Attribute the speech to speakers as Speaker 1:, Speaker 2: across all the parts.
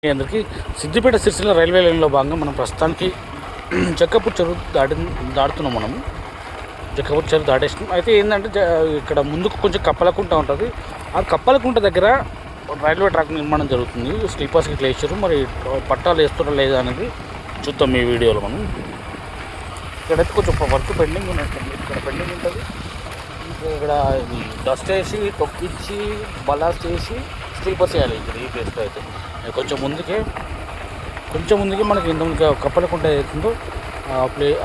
Speaker 1: అందరికీ సిద్దిపేట సిరిసిల్ల రైల్వే లైన్లో భాగంగా మనం ప్రస్తుతానికి జక్కపూర్ చెరువు దాడుతున్నాం. మనము జక్కపూర్ చెరువు దాటేసినాం. అయితే ఏంటంటే ఇక్కడ ముందుకు కొంచెం కప్పలకుంట ఉంటుంది. ఆ కప్పలకుంట దగ్గర రైల్వే ట్రాక్ నిర్మాణం జరుగుతుంది. స్లీపర్స్కి ఇట్లా వేసారు. మరి పట్టాలు వేస్తున్నారా లేదా అనేది చూద్దాం ఈ వీడియోలో. మనం ఇక్కడైతే కొంచెం వర్క్ పెండింగ్ ఉన్నట్టుంది. ఇక్కడ పెండింగ్ ఉంటుంది. ఇక్కడ డస్ట్ వేసి తొక్కించి బలాస్ట్ చేసి స్లీపర్స్ వేయాలి ఇక్కడ ఈ ప్లేస్లో. అయితే కొంచెం ముందుకే మనకి ఇంత ముందుగా కప్పలకుంట అవుతుందో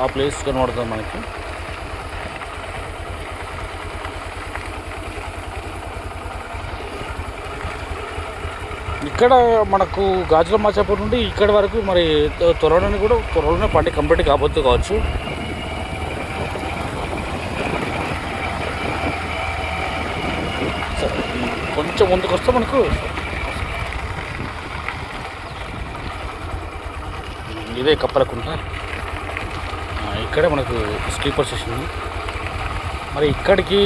Speaker 1: ఆ ప్లేస్ కనబడుతుంది మనకి. ఇక్కడ మనకు గాజుల మాచాపూర్ నుండి ఇక్కడ వరకు మరి త్వరలోనే పండి కంప్లీట్ కాబోతుంది కావచ్చు. కొంచెం ముందుకు వస్తే మనకు ఇదే కప్పలకుంట. ఇక్కడే మనకు స్లీపర్ స్టేషన్. మరి ఇక్కడికి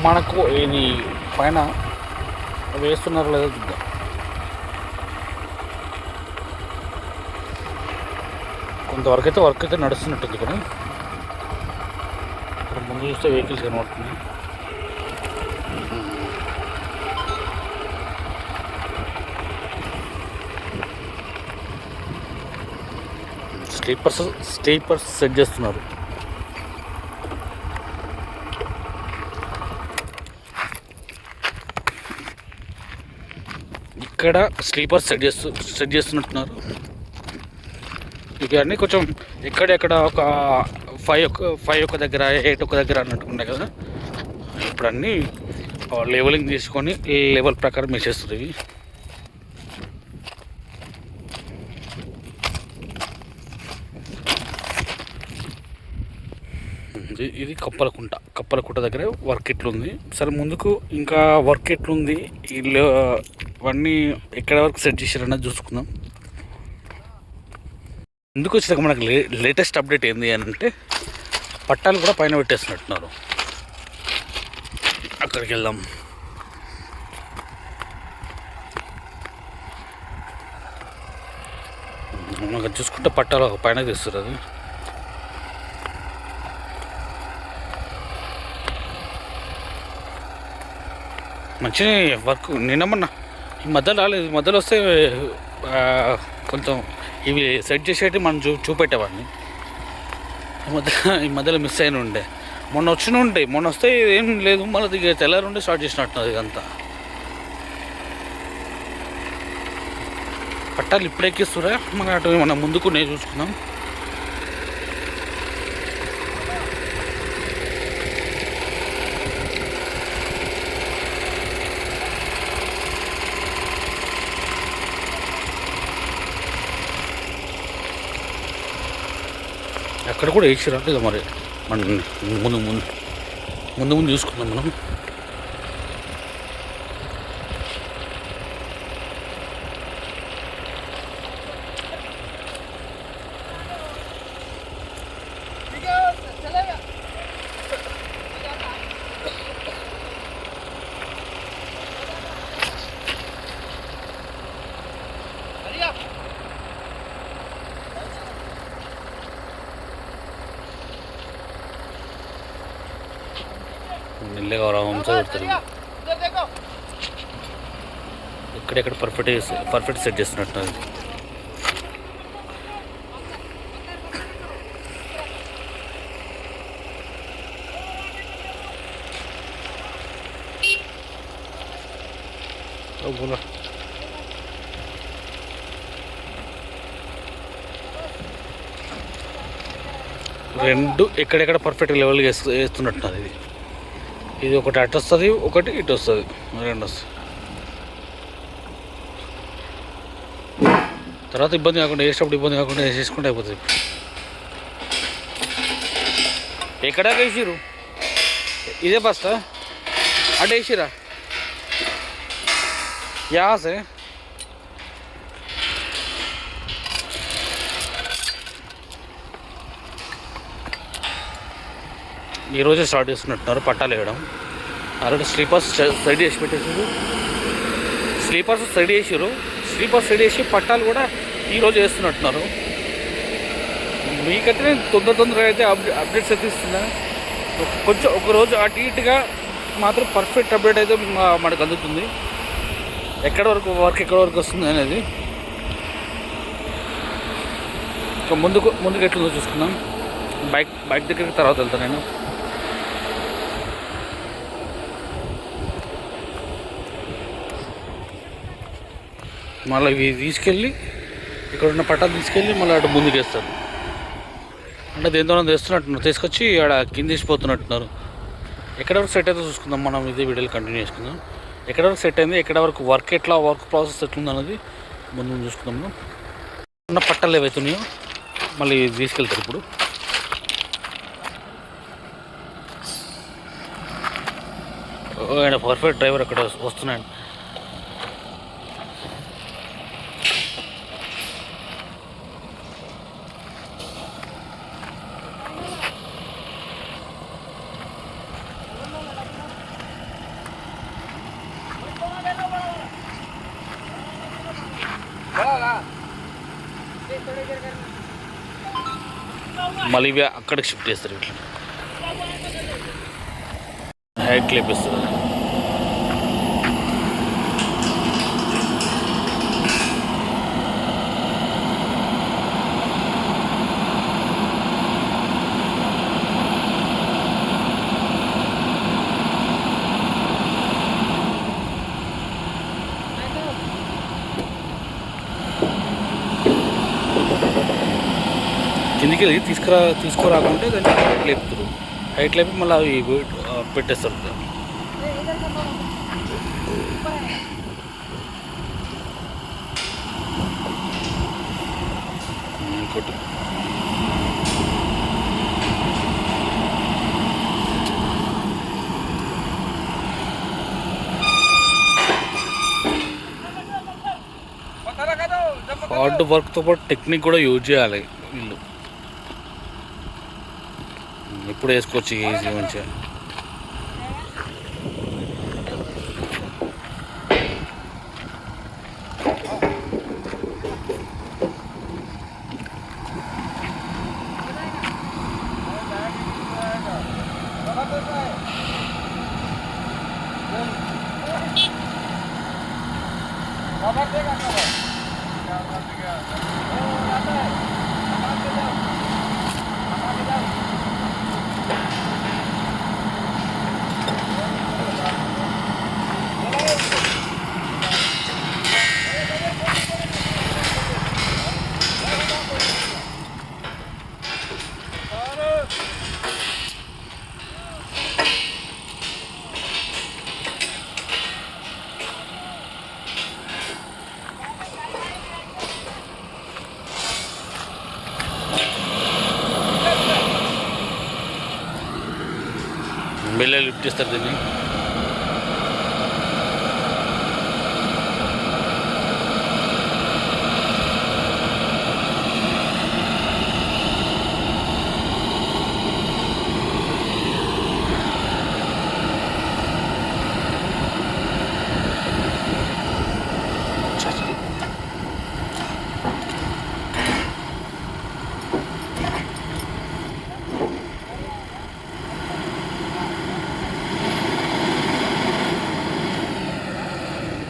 Speaker 1: మనకు ఇది పైన వేస్తున్నారు లేదా చూద్దాం. కొంతవరకు వర్క్ అయితే నడుస్తున్నట్టుంది. ఇక్కడ ముందు చూస్తే వెహికల్స్ కనబడుతుంది. స్లీపర్స్ సెట్ చేస్తున్నారు. ఇక్కడ స్లీపర్స్ సెట్ చేస్తున్నట్టున్నారు. ఇవన్నీ కొంచెం ఎక్కడెక్కడ ఒక 5 ఒక దగ్గర 8 ఒక దగ్గర అన్నట్టున్నాయి కదా. ఇప్పుడు అన్నీ లెవెలింగ్ తీసుకొని లెవెల్ ప్రకారం వేసేస్తుంది. ఇవి ఇది కప్పలకుంట దగ్గర వర్క్ ఎట్లుంది. సరే ముందుకు ఇంకా వర్క్ ఎట్లుంది, వీళ్ళు అవన్నీ ఎక్కడ వరకు సెట్ చేశారన్నది చూసుకుందాం. ముందుకు వచ్చినాక మనకు లేటెస్ట్ అప్డేట్ ఏంది అని అంటే పట్టాలు కూడా పైన పెట్టేస్తున్నట్టున్నారు. అక్కడికి వెళ్దాం. మనకు చూసుకుంటే పట్టాలు పైన తీస్తారు. అది మంచి వర్క్. నిన్నమన్నా ఈ మధ్యలో రాలేదు. ఈ మధ్యలో వస్తే కొంచెం ఇవి సెట్ చేసేటి మనం చూపెట్టేవాడిని. ఈ మధ్యలో మిస్ అయిన ఉండే. మొన్న వస్తే ఏం లేదు. మళ్ళీ తెల్లారుండే స్టార్ట్ చేసినట్టున్నది ఇదంతా. పట్టాలు ఇప్పుడు ఎక్కిస్తురా మన అటు మనం ముందుకు నేను చూసుకుందాం. అక్కడ కూడా వేసిరా లేదా మరి మనం ముందు చూసుకుందాం. మనం మెల్లగా ఆరాంసే పెడతారు. ఎక్కడెక్కడ పర్ఫెక్ట్ సెట్ చేస్తున్నట్టు. రెండు ఎక్కడెక్కడ పర్ఫెక్ట్ లెవెల్గా వేస్తున్నట్టున్నది. ఇది ఒకటి అటు వస్తుంది, ఒకటి ఇటు వస్తుంది. రెండు వస్తుంది. తర్వాత ఇబ్బంది కాకుండా వేసేసుకుంటే అయిపోతుంది. ఎక్కడ వేసిరు? ఇదే బస్తా అటు వేసిరా యాసే. ఈరోజే స్టార్ట్ చేస్తున్నట్టున్నారు పట్టాలు వేయడం. ఆల్రెడీ స్లీపర్స్ సైడ్ చేసి పెట్టేసారు. స్లీపర్స్ రెడీ చేసి పట్టాలు కూడా ఈరోజు వేస్తున్నట్టున్నారు. మీకైతే నేను తొందరగా అయితే అప్డేట్స్ అయితే ఇస్తున్నాను. కొంచెం ఒకరోజు అటు ఇటుగా మాత్రం పర్ఫెక్ట్ అప్డేట్ అయితే మనకు అందుతుంది. ఎక్కడ వరకు వర్క్ ఎక్కడ వరకు వస్తుంది అనేది. ఇంకా ముందుకు ఎట్లుందో చూసుకుందాం. బైక్ దగ్గరికి తర్వాత వెళ్తాను నేను. మళ్ళీ ఇవి తీసుకెళ్ళి ఇక్కడ ఉన్న పట్టాలు తీసుకెళ్ళి మళ్ళీ అటు ముందుకు వేస్తారు. అంటే దేంతో తెస్తున్నట్టున్నారు, తీసుకొచ్చి ఆడ కింద తీసిపోతున్నట్టున్నారు. ఎక్కడ వరకు సెట్ అయితే చూసుకుందాం. మనం ఇదే వీడియోలు కంటిన్యూ చేసుకుందాం. ఎక్కడ వరకు సెట్ అయింది, ఎక్కడ వరకు వర్క్ ప్రాసెస్ ఎట్లుంది అన్నది ముందు చూసుకుందాం. ఉన్న పట్టాలు ఏవైతున్నాయో మళ్ళీ తీసుకెళ్తారు. ఇప్పుడు ఆయన పర్ఫెక్ట్ డ్రైవర్ అక్కడ వస్తున్నాడు. మళ్ళీ ఇవి అక్కడికి షిఫ్ట్ చేస్తారు. ఇట్లా హైట్ లేపిస్తారు. కిందికి వెళ్ళి తీసుకురాకుంటే దాన్ని హైట్ లేపుతారు. హైట్ లేపి మళ్ళీ అవి పెట్టేస్తారు. ఇంకోటి హార్డ్ వర్క్తో పాటు టెక్నిక్ కూడా యూజ్ చేయాలి వీళ్ళు. ఇప్పుడు వేసుకోవచ్చు ఈజీ మంచిగా. మెల్లగా లిఫ్ట్ చేస్తారు దీన్ని.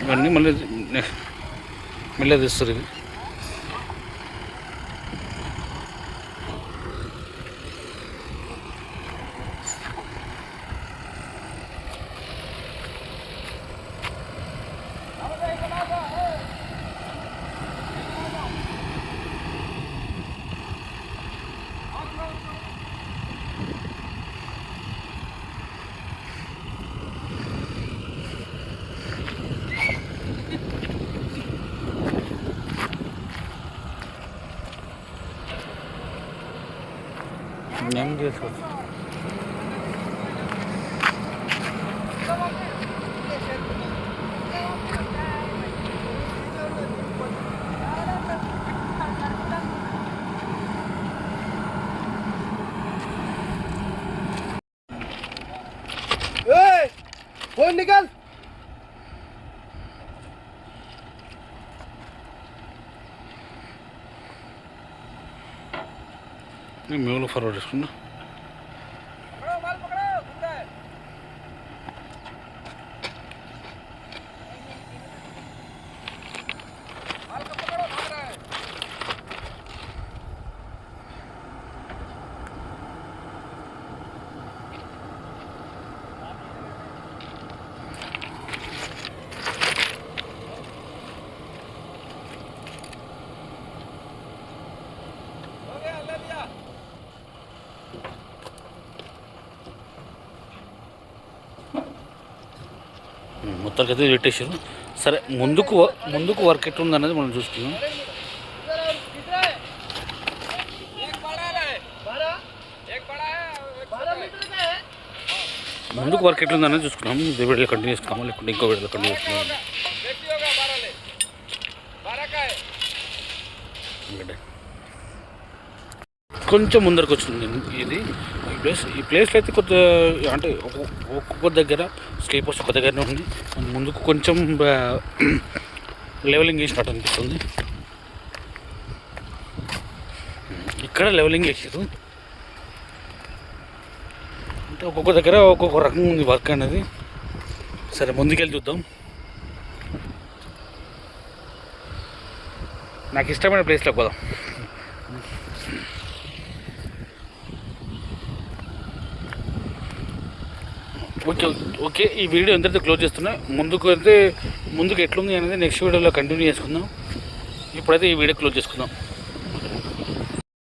Speaker 1: ఇవన్నీ మళ్ళీ తెస్తారు. ఇది ఏం చేసుకోవచ్చు.
Speaker 2: फोन निकाल।
Speaker 1: నేను మేములో ఫార్వర్డ్ చేసుకున్నా. మొత్తానికి అయితే పెట్టేసారు. సరే, ముందుకు వర్క్ ఎట్లుంది అనేది మనం చూసుకుందాం. ముందుకు వర్క్ ఎట్లుంది అనేది చూసుకున్నాం. ఇది వీడియో కంటిన్యూ చేసుకున్నాము, లేకుంటే ఇంకో వీడియోలో కంటిన్యూ చేసుకున్నాము. కొంచెం ముందరకు వచ్చింది ఇది ఈ ప్లేస్లో అయితే కొద్దిగా అంటే ఒక్కొక్క దగ్గర స్లీపర్స్ ఒక దగ్గరనే ఉంది. ముందుకు కొంచెం లెవెలింగ్ చేసినట్టు అనిపిస్తుంది. ఇక్కడ లెవెలింగ్ చేసారు అంటే ఒక్కొక్క దగ్గర ఒక్కొక్క రకం ఉంది వర్క్ అనేది. సరే, ముందుకెళ్ళి చూద్దాం. నాకు ఇష్టమైన ప్లేస్లోకి పోదాం. ఓకే, ఈ వీడియో ఎంతైతే క్లోజ్ చేస్తున్నా. ముందుకు ఎట్లుంది అనేది నెక్స్ట్ వీడియోలో కంటిన్యూ చేసుకుందాం. ఇప్పుడైతే ఈ వీడియో క్లోజ్ చేసుకుందాం.